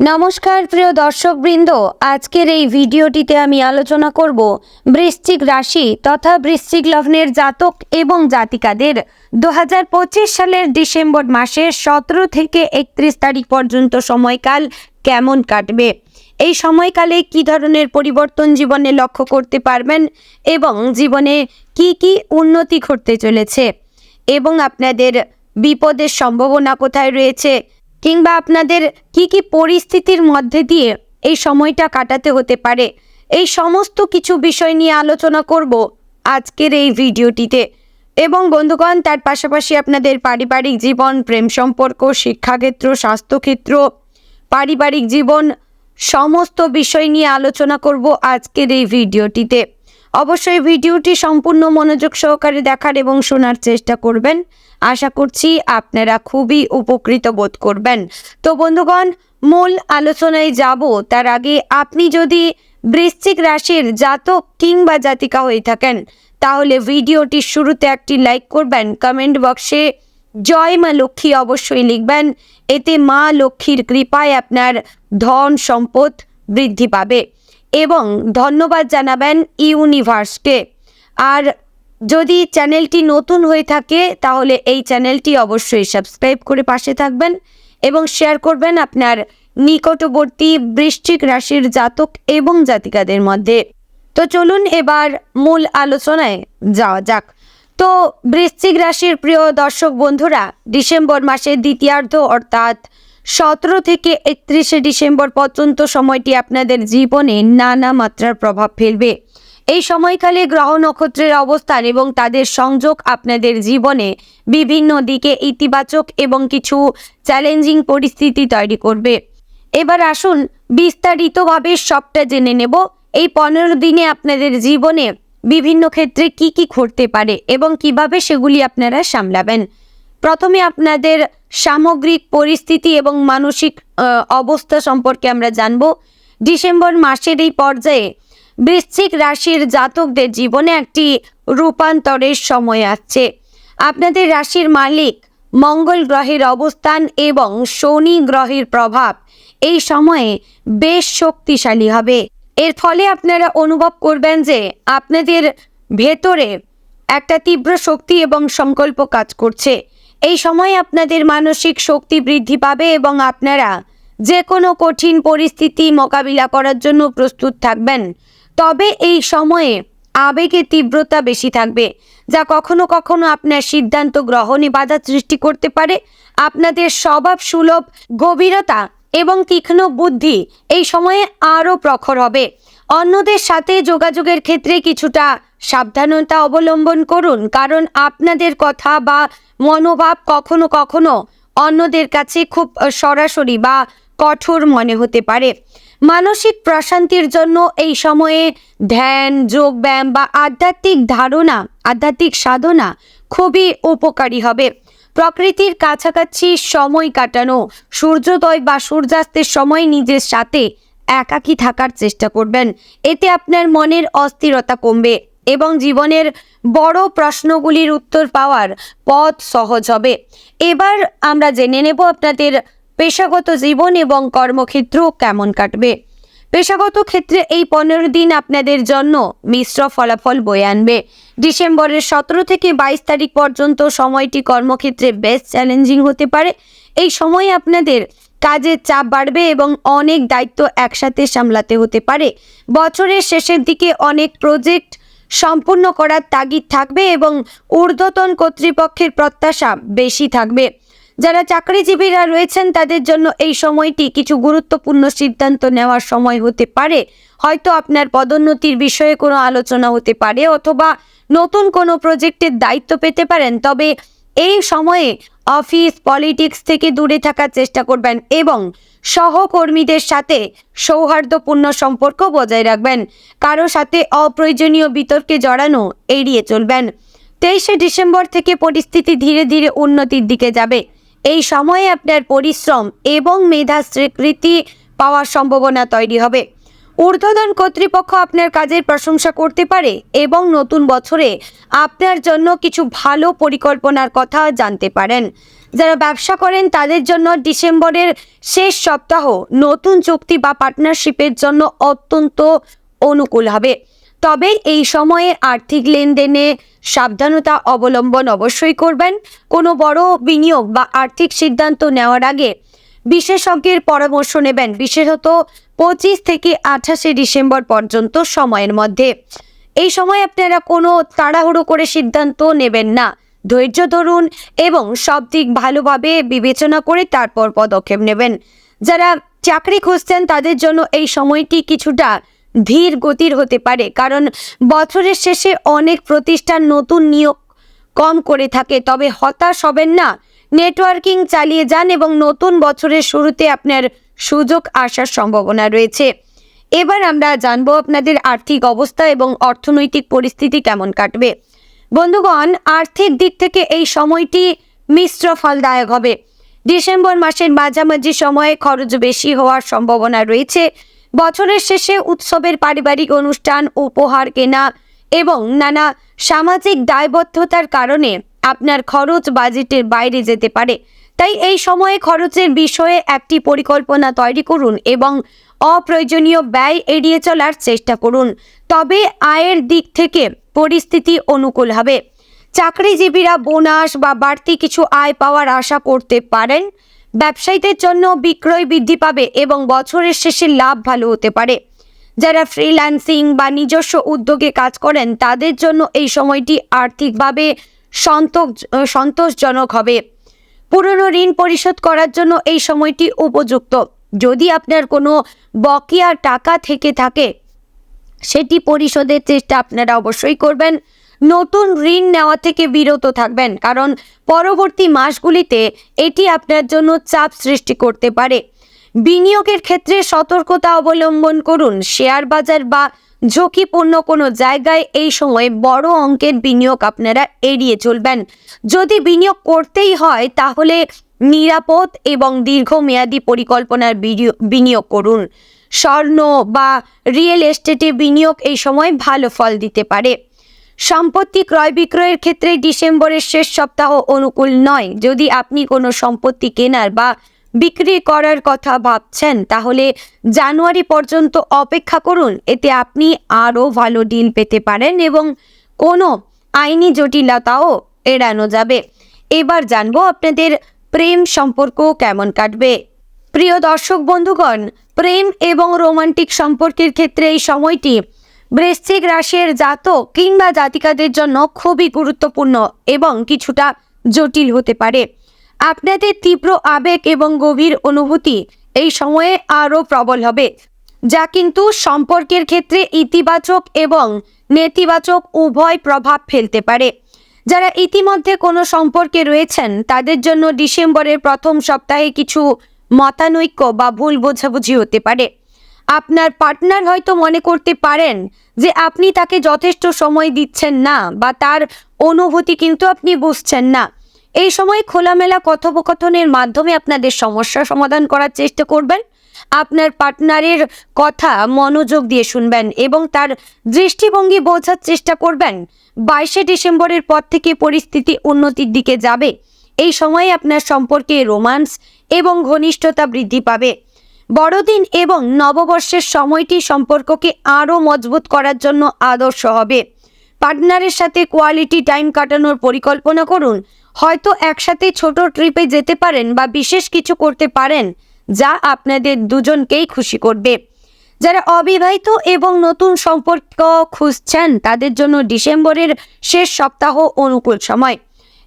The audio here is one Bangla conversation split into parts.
নমস্কার প্রিয় দর্শকবৃন্দ, আজকের এই ভিডিওটিতে আমি আলোচনা করব বৃশ্চিক রাশি তথা বৃশ্চিক লগ্নের জাতক এবং জাতিকাদের 2025 সালের ডিসেম্বর মাসের 17 থেকে 31 তারিখ পর্যন্ত সময়কাল কেমন কাটবে। এই সময়কালে কি ধরনের পরিবর্তন জীবনে লক্ষ্য করতে পারবেন এবং জীবনে কি উন্নতি ঘটতে চলেছে এবং আপনাদের বিপদের সম্ভাবনা কোথায় রয়েছে কিংবা আপনাদের কি পরিস্থিতির মধ্যে দিয়ে এই সময়টা কাটাতে হতে পারে, এই সমস্ত কিছু বিষয় নিয়ে আলোচনা করব আজকের এই ভিডিওটিতে। এবং বন্ধুগণ, তার পাশাপাশি আপনাদের পারিবারিক জীবন, প্রেম সম্পর্ক, শিক্ষাক্ষেত্র, স্বাস্থ্যক্ষেত্র, পারিবারিক জীবন সমস্ত বিষয় নিয়ে আলোচনা করব আজকের এই ভিডিওটিতে। অবশ্যই ভিডিওটি সম্পূর্ণ মনোযোগ সহকারে দেখার এবং শোনার চেষ্টা করবেন। আশা করছি আপনারা খুবই উপকৃত বোধ করবেন। তো বন্ধুগণ, মূল আলোচনায় যাব তার আগে আপনি যদি বৃশ্চিক রাশির জাতক কিংবা জাতিকা হয়ে থাকেন তাহলে ভিডিওটির শুরুতে একটি লাইক করবেন, কমেন্ট বক্সে জয় মা লক্ষ্মী অবশ্যই লিখবেন। এতে মা লক্ষ্মীর কৃপায় আপনার ধন সম্পদ বৃদ্ধি পাবে এবং ধন্যবাদ জানাবেন ইউনিভার্সকে। আর যদি চ্যানেলটি নতুন হয়ে থাকে তাহলে এই চ্যানেলটি অবশ্যই সাবস্ক্রাইব করে পাশে থাকবেন এবং শেয়ার করবেন আপনার নিকটবর্তী বৃশ্চিক রাশির জাতক এবং জাতিকাদের মধ্যে। তো চলুন এবার মূল আলোচনায় যাওয়া যাক। তো বৃশ্চিক রাশির প্রিয় দর্শক বন্ধুরা, ডিসেম্বর মাসের দ্বিতীয়ার্ধ অর্থাৎ 17 থেকে 31 ডিসেম্বর পর্যন্ত সময়টি আপনাদের জীবনে নানা মাত্রার প্রভাব ফেলবে। এই সময়কালে গ্রহ নক্ষত্রের অবস্থান এবং তাদের সংযোগ আপনাদের জীবনে বিভিন্ন দিকে ইতিবাচক এবং কিছু চ্যালেঞ্জিং পরিস্থিতি তৈরি করবে। এবার আসুন বিস্তারিতভাবে সবটা জেনে নেব। এই 15 দিনে আপনাদের জীবনে বিভিন্ন ক্ষেত্রে কি ঘটতে পারে এবং কিভাবে সেগুলি আপনারা সামলাবেন। প্রথমে আপনাদের সামগ্রিক পরিস্থিতি এবং মানসিক অবস্থা সম্পর্কে আমরা জানব। ডিসেম্বর মাসের এই পর্যায়ে বৃশ্চিক রাশির জাতকদের জীবনে একটি রূপান্তরের সময় আসছে। আপনাদের রাশির মালিক মঙ্গল গ্রহের অবস্থান এবং শনি গ্রহের প্রভাব এই সময়ে বেশ শক্তিশালী হবে। এর ফলে আপনারা অনুভব করবেন যে আপনাদের ভেতরে একটা তীব্র শক্তি এবং সংকল্প কাজ করছে। এই সময় আপনাদের মানসিক শক্তি বৃদ্ধি পাবে এবং আপনারা যে কোনো কঠিন পরিস্থিতি মোকাবিলা করার জন্য প্রস্তুত থাকবেন। তবে এই সময়ে আবেগের তীব্রতা বেশি থাকবে, যা কখনো কখনো আপনার সিদ্ধান্ত গ্রহণে বাধা সৃষ্টি করতে পারে। আপনাদের স্বভাব সুলভ গভীরতা এবং তীক্ষ্ণ বুদ্ধি এই সময়ে আরও প্রখর হবে। অন্যদের সাথে যোগাযোগের ক্ষেত্রে কিছুটা সাবধানতা অবলম্বন করুন, কারণ আপনাদের কথা বা মনোভাব কখনো কখনো অন্যদের কাছে খুব সরাসরি বা কঠোর মনে হতে পারে। মানসিক প্রশান্তির জন্য এই সময়ে ধ্যান, যোগব্যায়াম বা আধ্যাত্মিক সাধনা খুবই উপকারী হবে। প্রকৃতির কাছাকাছি সময় কাটানো, সূর্যোদয় বা সূর্যাস্তের সময় নিজের সাথে একাকী থাকার চেষ্টা করবেন। এতে আপনার মনের অস্থিরতা কমবে এবং জীবনের বড় প্রশ্নগুলির উত্তর পাওয়ার পথ সহজ হবে। এবার আমরা জেনে নেব আপনাদের পেশাগত জীবন এবং কর্মক্ষেত্র কেমন কাটবে। পেশাগত ক্ষেত্রে এই 15 দিন আপনাদের জন্য মিশ্র ফলাফল বয়ে আনবে। ডিসেম্বরের 17 থেকে 22 তারিখ পর্যন্ত সময়টি কর্মক্ষেত্রে বেশ চ্যালেঞ্জিং হতে পারে। এই সময় আপনাদের কাজের চাপ বাড়বে এবং অনেক দায়িত্ব একসাথে সামলাতে হতে পারে। বছরের শেষের দিকে অনেক প্রজেক্ট সম্পূর্ণ করার তাগিদ থাকবে এবং ঊর্ধ্বতন কর্তৃপক্ষের প্রত্যাশা বেশি থাকবে। যারা চাকরিজীবীরা রয়েছেন তাদের জন্য এই সময়টি কিছু গুরুত্বপূর্ণ সিদ্ধান্ত নেওয়ার সময় হতে পারে। হয়তো আপনার পদোন্নতির বিষয়ে কোনো আলোচনা হতে পারে অথবা নতুন কোনো প্রজেক্টের দায়িত্ব পেতে পারেন। তবে এই সময়ে অফিস পলিটিক্স থেকে দূরে থাকার চেষ্টা করবেন এবং সহকর্মীদের সাথে সৌহার্দ্যপূর্ণ সম্পর্ক বজায় রাখবেন। কারো সাথে অপ্রয়োজনীয় বিতর্কে জড়ানো এড়িয়ে চলবেন। 23 ডিসেম্বর থেকে পরিস্থিতি ধীরে ধীরে উন্নতির দিকে যাবে। এই সময়ে আপনার পরিশ্রম এবং মেধা স্বীকৃতি পাওয়ার সম্ভাবনা তৈরি হবে। ঊর্ধ্বতন কর্তৃপক্ষ আপনার কাজের প্রশংসা করতে পারে এবং নতুন বছরে আপনার জন্য কিছু ভালো পরিকল্পনার কথা জানতে পারেন। যারা ব্যবসা করেন তাদের জন্য ডিসেম্বরের শেষ সপ্তাহ নতুন চুক্তি বা পার্টনারশিপের জন্য অত্যন্ত অনুকূল হবে। তবে এই সময়ে আর্থিক লেনদেনে সাবধানতা অবলম্বন অবশ্যই করবেন। কোনো বড় বিনিয়োগ বা আর্থিক সিদ্ধান্ত নেওয়ার আগে বিশেষজ্ঞের পরামর্শ নেবেন, বিশেষত 25 থেকে 28 ডিসেম্বর পর্যন্ত সময়ের মধ্যে। এই সময় আপনারা কোনো তাড়াহুড়ো করে সিদ্ধান্ত নেবেন না, ধৈর্য ধরুন এবং সব দিক ভালোভাবে বিবেচনা করে তারপর পদক্ষেপ নেবেন। যারা চাকরি খুঁজছেন তাদের জন্য এই সময়টি কিছুটা ধীর গতির হতে পারে, কারণ বছরের শেষে অনেক প্রতিষ্ঠান নতুন নিয়োগ কম করে থাকে। তবে হতাশ হবেন না, নেটওয়ার্কিং চালিয়ে যান এবং নতুন বছরের শুরুতে আপনার সুযোগ আসার সম্ভাবনা রয়েছে। এবার আমরা জানবো আপনাদের আর্থিক অবস্থা এবং অর্থনৈতিক পরিস্থিতি কেমন কাটবে। বন্ধুগণ, আর্থিক দিক থেকে এই সময়টি মিশ্র ফলদায়ক হবে। ডিসেম্বর মাসের মাঝামাঝি সময়ে খরচ বেশি হওয়ার সম্ভাবনা রয়েছে। বছরের শেষে উৎসবের পারিবারিক অনুষ্ঠান, উপহার কেনা এবং নানা সামাজিক দায়বদ্ধতার কারণে আপনার খরচ বাজেটের বাইরে যেতে পারে। তাই এই সময়ে খরচের বিষয়ে একটি পরিকল্পনা তৈরি করুন এবং অপ্রয়োজনীয় ব্যয় এড়িয়ে চলার চেষ্টা করুন। তবে আয়ের দিক থেকে পরিস্থিতি অনুকূল হবে। চাকরিজীবীরা বোনাস বা বাড়তি কিছু আয় পাওয়ার আশা করতে পারেন। ব্যবসায়ীদের জন্য বিক্রয় বৃদ্ধি পাবে এবং বছরের শেষে লাভ ভালো হতে পারে। যারা ফ্রিল্যান্সিং বা নিজস্ব উদ্যোগে কাজ করেন তাদের জন্য এই সময়টি আর্থিকভাবে সন্তোষজনক হবে। পুরনো ঋণ পরিশোধ করার জন্য এই সময়টি উপযুক্ত। যদি আপনার কোনো বকেয়া টাকা থেকে থাকে সেটি পরিশোধের চেষ্টা আপনারা অবশ্যই করবেন। নতুন ঋণ নেওয়া থেকে বিরত থাকবেন, কারণ পরবর্তী মাসগুলিতে এটি আপনার জন্য চাপ সৃষ্টি করতে পারে। বিনিয়োগের ক্ষেত্রে সতর্কতা অবলম্বন করুন। শেয়ার বাজার বা ঝুঁকিপূর্ণ কোনো জায়গায় এই সময় বড় অঙ্কের বিনিয়োগ আপনারা এড়িয়ে চলবেন। যদি বিনিয়োগ করতেই হয় তাহলে নিরাপদ এবং দীর্ঘমেয়াদী পরিকল্পনার বিনিয়োগ করুন। স্বর্ণ বা রিয়েল এস্টেটে বিনিয়োগ এই সময় ভালো ফল দিতে পারে। সম্পত্তি ক্রয় বিক্রয়ের ক্ষেত্রে ডিসেম্বরের শেষ সপ্তাহ অনুকূল নয়। যদি আপনি কোনো সম্পত্তি কেনার বা বিক্রি করার কথা ভাবছেন তাহলে জানুয়ারি পর্যন্ত অপেক্ষা করুন। এতে আপনি আরও ভালো ডিল পেতে পারেন এবং কোনো আইনি জটিলতাও এড়ানো যাবে। এবার জানবো আপনাদের প্রেম সম্পর্ক কেমন কাটবে। প্রিয় দর্শক বন্ধুগণ, প্রেম এবং রোমান্টিক সম্পর্কের ক্ষেত্রে এই সময়টি বৃশ্চিক রাশির জাতক কিংবা জাতিকাদের জন্য খুবই গুরুত্বপূর্ণ এবং কিছুটা জটিল হতে পারে। আপনাদের তীব্র আবেগ এবং গভীর অনুভূতি এই সময়ে আরও প্রবল হবে, যা কিন্তু সম্পর্কের ক্ষেত্রে ইতিবাচক এবং নেতিবাচক উভয় প্রভাব ফেলতে পারে। যারা ইতিমধ্যে কোনো সম্পর্কে রয়েছেন তাদের জন্য ডিসেম্বরের প্রথম সপ্তাহে কিছু মতানৈক্য বা ভুল বোঝাবুঝি হতে পারে। আপনার পার্টনার হয়তো মনে করতে পারেন যে আপনি তাকে যথেষ্ট সময় দিচ্ছেন না বা তার অনুভূতি কিন্তু আপনি বুঝছেন না। এই সময় খোলামেলা কথোপকথনের মাধ্যমে আপনাদের সমস্যা সমাধান করার চেষ্টা করবেন। আপনার পার্টনারের কথা মনোযোগ দিয়ে শুনবেন এবং তার দৃষ্টিভঙ্গি বোঝার চেষ্টা করবেন। 22 ডিসেম্বরের পর থেকে পরিস্থিতি উন্নতির দিকে যাবে। এই সময়ে আপনার সম্পর্কে রোমান্স এবং ঘনিষ্ঠতা বৃদ্ধি পাবে। বড়দিন এবং নববর্ষের সময়টি সম্পর্ককে আরও মজবুত করার জন্য আদর্শ হবে। পার্টনারের সাথে কোয়ালিটি টাইম কাটানোর পরিকল্পনা করুন। হয়তো একসাথে ছোট ট্রিপে যেতে পারেন বা বিশেষ কিছু করতে পারেন যা আপনাদের দুজনকেই খুশি করবে। যারা অবিবাহিত এবং নতুন সম্পর্ক খুঁজছেন তাদের জন্য ডিসেম্বরের শেষ সপ্তাহ অনুকূল সময়।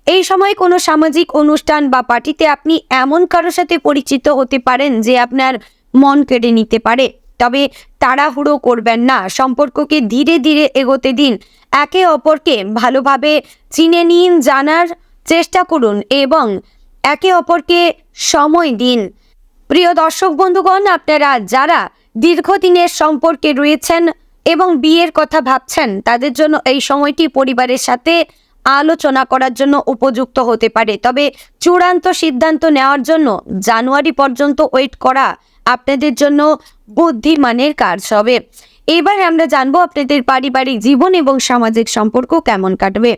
এই সময় কোনো সামাজিক অনুষ্ঠান বা পার্টিতে আপনি এমন কারোর সাথে পরিচিত হতে পারেন যে আপনার মন কেড়ে নিতে পারে। তবে তাড়াহুড়ো করবেন না, সম্পর্ককে ধীরে ধীরে এগোতে দিন। একে অপরকে ভালোভাবে চিনে নিন, জানার চেষ্টা করুন এবং একে অপরকে সময় দিন। প্রিয় দর্শক বন্ধুগণ, আপনারা যারা দীর্ঘদিনের সম্পর্কে রয়েছেন এবং বিয়ের কথা ভাবছেন তাদের জন্য এই সময়টি পরিবারের সাথে আলোচনা করার জন্য উপযুক্ত হতে পারে। তবে চূড়ান্ত সিদ্ধান্ত নেওয়ার জন্য জানুয়ারি পর্যন্ত ওয়েট করা আপনাদের জন্য বুদ্ধিমানের কাজ হবে। এবার আমরা জানবো আপনাদের পারিবারিক জীবন এবং সামাজিক সম্পর্ক কেমন কাটবে।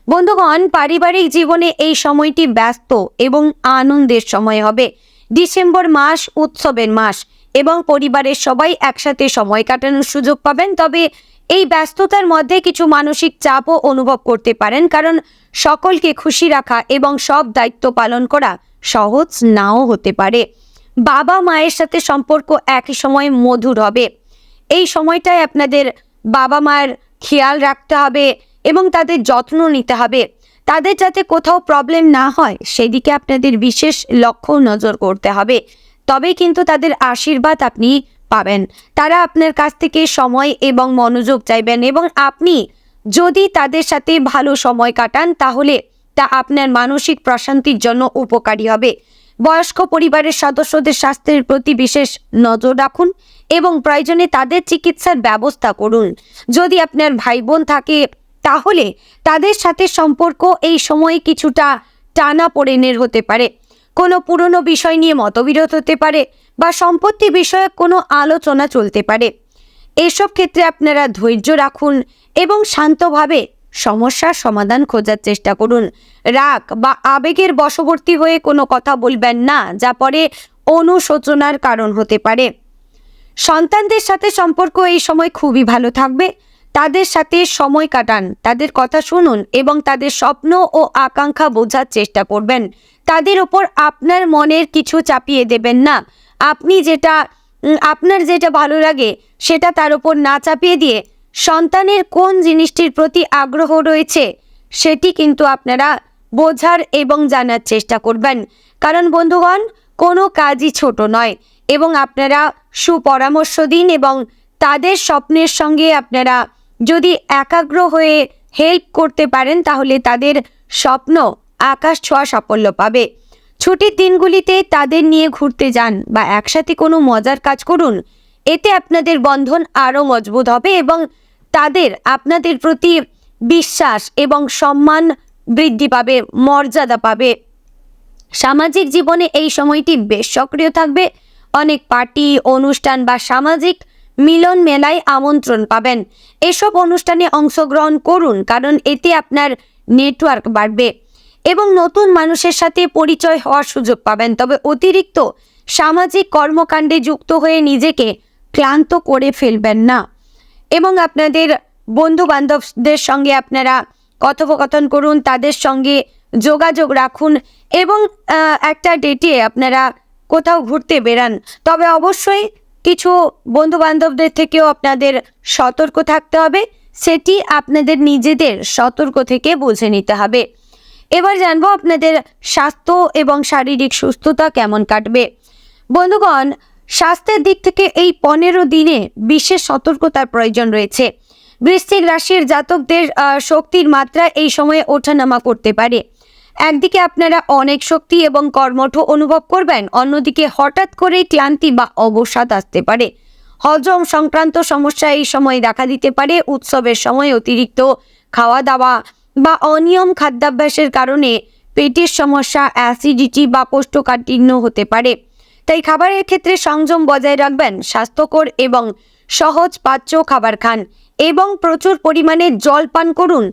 বন্ধুগণ, পারিবারিক জীবনে এই সময়টি ব্যস্ত এবং আনন্দের সময় হবে। ডিসেম্বর মাস উৎসবের মাস এবং পরিবারের সবাই একসাথে সময় কাটানোর সুযোগ পাবেন। তবে এই ব্যস্ততার মধ্যে কিছু মানসিক চাপও অনুভব করতে পারেন, কারণ সকলকে খুশি রাখা এবং সব দায়িত্ব পালন করা সহজ নাও হতে পারে। বাবা মায়ের সাথে সম্পর্ক একই সময় মধুর হবে। এই সময়টায় আপনাদের বাবা মায়ের খেয়াল রাখতে হবে এবং তাদের যত্ন নিতে হবে। তাদের যাতে কোথাও প্রবলেম না হয় সেদিকে আপনাদের বিশেষ লক্ষ্য নজর করতে হবে। তবেই কিন্তু তাদের আশীর্বাদ আপনি পাবেন। তারা আপনার কাছ থেকে সময় এবং মনোযোগ চাইবেন এবং আপনি যদি তাদের সাথে ভালো সময় কাটান তাহলে তা আপনার মানসিক প্রশান্তির জন্য উপকারী হবে। বয়স্ক পরিবারের সদস্যদের স্বাস্থ্যের প্রতি বিশেষ নজর রাখুন এবং প্রয়োজনে তাদের চিকিৎসার ব্যবস্থা করুন। যদি আপনার ভাই বোন থাকে তাহলে তাদের সাথে সম্পর্ক এই সময়ে কিছুটা টানাপোড়েনের হতে পারে। কোনো পুরনো বিষয় নিয়ে মতবিরোধ হতে পারে বা সম্পত্তি বিষয়ক কোনো আলোচনা চলতে পারে। এসব ক্ষেত্রে আপনারা ধৈর্য রাখুন এবং শান্তভাবে সমস্যার সমাধান খোঁজার চেষ্টা করুন। রাগ বা আবেগের বশবর্তী হয়ে কোনো কথা বলবেন না, যা পরে অনুশোচনার কারণ হতে পারে। সন্তানদের সাথে সম্পর্ক এই সময় খুবই ভালো থাকবে। তাদের সাথে সময় কাটান, তাদের কথা শুনুন এবং তাদের স্বপ্ন ও আকাঙ্ক্ষা বোঝার চেষ্টা করবেন। তাদের ওপর আপনার মনের কিছু চাপিয়ে দেবেন না। আপনার যেটা ভালো লাগে সেটা তার উপর না চাপিয়ে দিয়ে সন্তানের কোন জিনিসটির প্রতি আগ্রহ রয়েছে সেটি কিন্তু আপনারা বোঝার এবং জানার চেষ্টা করবেন। কারণ বন্ধুগণ, কোনো কাজই ছোট নয় এবং আপনারা সুপরামর্শ দিন এবং তাদের স্বপ্নের সঙ্গে আপনারা যদি একাগ্র হয়ে হেল্প করতে পারেন তাহলে তাদের স্বপ্ন আকাশ ছোঁয়া সাফল্য পাবে। ছুটির দিনগুলিতে তাদের নিয়ে ঘুরতে যান বা একসাথে কোনো মজার কাজ করুন। এতে আপনাদের বন্ধন আরও মজবুত হবে এবং তাদের আপনাদের প্রতি বিশ্বাস এবং সম্মান বৃদ্ধি পাবে, মর্যাদা পাবে। সামাজিক জীবনে এই সময়টি বেশ সক্রিয় থাকবে। অনেক পার্টি, অনুষ্ঠান বা সামাজিক মিলন মেলায় আমন্ত্রণ পাবেন। এসব অনুষ্ঠানে অংশগ্রহণ করুন, কারণ এতে আপনার নেটওয়ার্ক বাড়বে এবং নতুন মানুষের সাথে পরিচয় হওয়ার সুযোগ পাবেন। তবে অতিরিক্ত সামাজিক কর্মকাণ্ডে যুক্ত হয়ে নিজেকে ক্লান্ত করে ফেলবেন না এবং আপনাদের বন্ধু বান্ধবদের সঙ্গে আপনারা কথোপকথন করুন, তাদের সঙ্গে যোগাযোগ রাখুন এবং একটা ডেটে আপনারা কোথাও ঘুরতে বেরান। তবে অবশ্যই কিছু বন্ধু বান্ধবদের থেকেও আপনাদের সতর্ক থাকতে হবে, সেটি আপনাদের নিজেদের সতর্ক থেকে বুঝে নিতে হবে। এবার জানবো আপনাদের স্বাস্থ্য এবং শারীরিক সুস্থতা কেমন কাটবে। বন্ধুগণ, স্বাস্থ্যের দিক থেকে এই 15 দিনে বিশেষ সতর্কতার প্রয়োজন রয়েছে। বৃশ্চিক রাশির জাতকদের শক্তির মাত্রা এই সময়ে ওঠানামা করতে পারে। একদিকে আপনারা অনেক শক্তি এবং কর্মঠ অনুভব করবেন, অন্যদিকে হঠাৎ করে ক্লান্তি বা অবসাদ আসতে পারে। হজম সংক্রান্ত সমস্যা এই সময় দেখা দিতে পারে। উৎসবের সময় অতিরিক্ত খাওয়া দাওয়া বা অনিয়ম খাদ্যাভ্যাসের কারণে পেটের সমস্যা, অ্যাসিডিটি বা কোষ্ঠকাঠিন্য হতে পারে। তাই খাবারের ক্ষেত্রে সংযম বজায় রাখবেন। স্বাস্থ্যকর এবং সহজ পাচ্য খাবার খান এবং প্রচুর পরিমাণে জল পান করুন।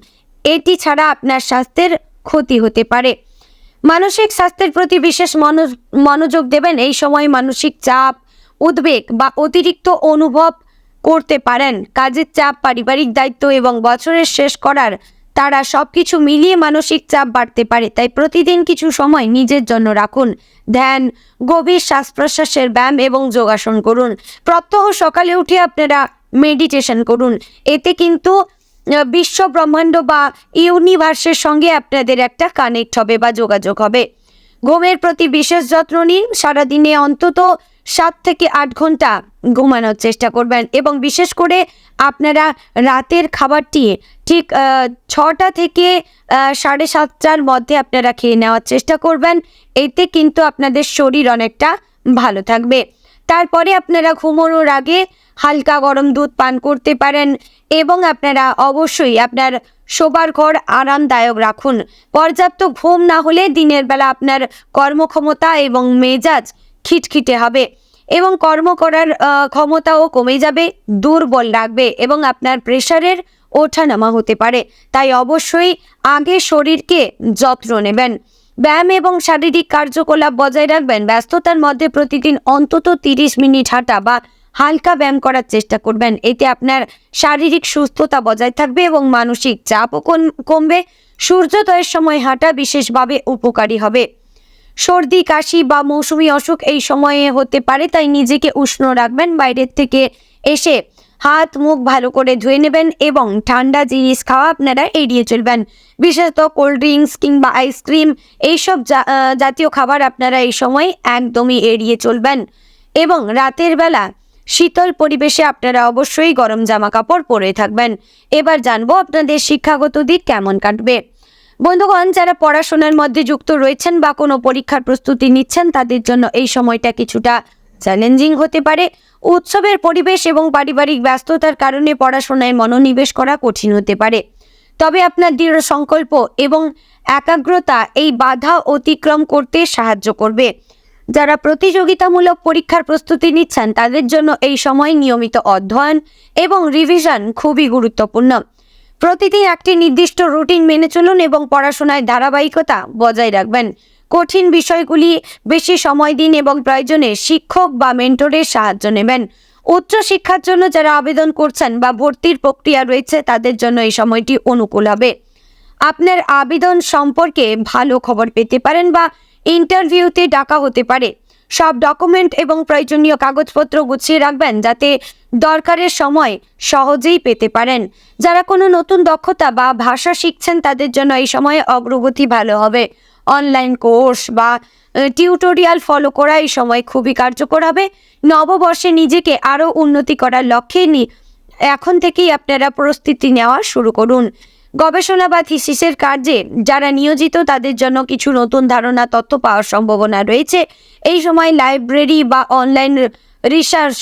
এটি ছাড়া আপনার স্বাস্থ্যের ক্ষতি হতে পারে। মানসিক স্বাস্থ্যের প্রতি বিশেষ মনোযোগ দেবেন। এই সময় মানসিক চাপ, উদ্বেগ বা অতিরিক্ত অনুভব করতে পারেন। কাজের চাপ, পারিবারিক দায়িত্ব এবং বছরের শেষ করার তারা সবকিছু মিলিয়ে মানসিক চাপ বাড়তে পারে। তাই প্রতিদিন কিছু সময় নিজের জন্য রাখুন। ধ্যান, গভীর শ্বাস প্রশ্বাসের ব্যায়াম এবং যোগাসন করুন। প্রত্যহ সকালে উঠে আপনারা মেডিটেশন করুন। এতে কিন্তু বিশ্ব ব্রহ্মাণ্ড বা ইউনিভার্সের সঙ্গে আপনাদের একটা কানেক্ট হবে বা যোগাযোগ হবে। ঘুমের প্রতি বিশেষ যত্ন নিন। সারাদিনে অন্তত 7 থেকে 8 ঘন্টা ঘুমানোর চেষ্টা করবেন এবং বিশেষ করে আপনারা রাতের খাবারটি ঠিক 6টা থেকে 7:30টার মধ্যে আপনারা খেয়ে নেওয়ার চেষ্টা করবেন। এতে কিন্তু আপনাদের শরীর অনেকটা ভালো থাকবে। তারপরে আপনারা ঘুমানোর আগে হালকা গরম দুধ পান করতে পারেন এবং আপনারা অবশ্যই আপনার শোবার ঘর আরামদায়ক রাখুন। পর্যাপ্ত ঘুম না হলে দিনের বেলা আপনার কর্মক্ষমতা এবং মেজাজ খিটখিটে হবে এবং কর্ম করার ক্ষমতাও কমে যাবে, দুর্বল লাগবে এবং আপনার প্রেশারের ওঠানামা হতে পারে, তাই অবশ্যই আগে শরীরকে যত্ন নেবেন। ব্যায়াম এবং শারীরিক কার্যকলাপ বজায় রাখবেন। ব্যস্ততার মধ্যে প্রতিদিন অন্তত 30 মিনিট হাঁটা বা হালকা ব্যায়াম করার চেষ্টা করবেন। এতে আপনার শারীরিক সুস্থতা বজায় থাকবে এবং মানসিক চাপও কমবে। সূর্যোদয়ের সময় হাঁটা বিশেষভাবে উপকারী হবে। সর্দি, কাশি বা মৌসুমী অসুখ এই সময়ে হতে পারে, তাই নিজেকে উষ্ণ রাখবেন। বাইরের থেকে এসে হাত মুখ ভালো করে ধুয়ে নেবেন এবং ঠান্ডা জিনিস খাওয়া আপনারা এড়িয়ে চলবেন। বিশেষত কোল্ড ড্রিঙ্কস কিংবা আইসক্রিম এইসব জাতীয় খাবার আপনারা এই সময় একদমই এড়িয়ে চলবেন এবং রাতের বেলা শীতল পরিবেশে আপনারা অবশ্যই গরম জামা কাপড় পরে থাকবেন। এবার জানবো আপনাদের শিক্ষাগত দিক কেমন কাটবে। বন্ধুগণ, যারা পড়াশোনার মধ্যে যুক্ত রয়েছেন বা কোনো পরীক্ষার প্রস্তুতি নিচ্ছেন, তাদের জন্য এই সময়টা কিছুটা চ্যালেঞ্জিং হতে পারে। উৎসবের পরিবেশ এবং পারিবারিক ব্যস্ততার কারণে পড়াশোনায় মনোনিবেশ করা কঠিন হতে পারে। তবে আপনার দৃঢ় সংকল্প এবং একাগ্রতা এই বাধা অতিক্রম করতে সাহায্য করবে। যারা প্রতিযোগিতামূলক পরীক্ষার প্রস্তুতি নিচ্ছেন, তাদের জন্য এই সময় নিয়মিত অধ্যয়ন এবং রিভিশন খুবই গুরুত্বপূর্ণ। প্রতিদিন একটি নির্দিষ্ট রুটিন মেনে চলুন এবং পড়াশোনায় ধারাবাহিকতা বজায় রাখবেন। কঠিন বিষয়গুলি বেশি সময় দিন এবং প্রয়োজনে শিক্ষক বা মেন্টরের সাহায্য নেবেন। উচ্চশিক্ষার জন্য যারা আবেদন করছেন বা ভর্তির প্রক্রিয়া রয়েছে, তাদের জন্য এই সময়টি অনুকূল হবে। আপনার আবেদন সম্পর্কে ভালো খবর পেতে পারেন বা ইন্টারভিউতে ডাকা হতে পারে। সব ডকুমেন্ট এবং প্রয়োজনীয় কাগজপত্র গুছিয়ে রাখবেন, যাতে দরকারের সময় সহজেই পেতে পারেন। যারা কোনো নতুন দক্ষতা বা ভাষা শিখছেন, তাদের জন্য এই সময়ে অগ্রগতি ভালো হবে। অনলাইন কোর্স বা টিউটোরিয়াল ফলো করা এই সময় খুবই কার্যকর হবে। নববর্ষে নিজেকে আরও উন্নতি করার লক্ষ্যে এখন থেকেই আপনারা প্রস্তুতি নেওয়া শুরু করুন। গবেষণা বা থিসিসের কাজে যারা নিয়োজিত, তাদের জন্য কিছু নতুন ধারণা তথ্য পাওয়ার সম্ভাবনা রয়েছে। এই সময় লাইব্রেরি বা অনলাইন রিসার্চ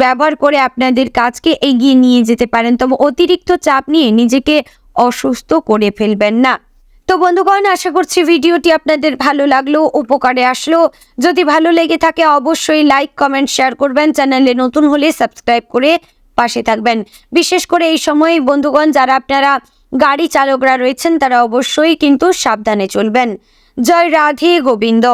ব্যবহার করে আপনাদের কাজকে এগিয়ে নিয়ে যেতে পারেন। তবে অতিরিক্ত চাপ নিয়ে নিজেকে অসুস্থ করে ফেলবেন না। তো বন্ধুগণ, আশা করছি ভিডিওটি আপনাদের ভালো লাগলো, উপকারে আসলো। যদি ভালো লেগে থাকে অবশ্যই লাইক, কমেন্ট, শেয়ার করবেন। চ্যানেলে নতুন হলে সাবস্ক্রাইব করে পাশে থাকবেন। বিশেষ করে এই সময় বন্ধুগণ, যারা আপনারা গাড়ি চালকরা রয়েছেন, তারা অবশ্যই কিন্তু সাবধানে চলবেন। জয় রাধে গোবিন্দ।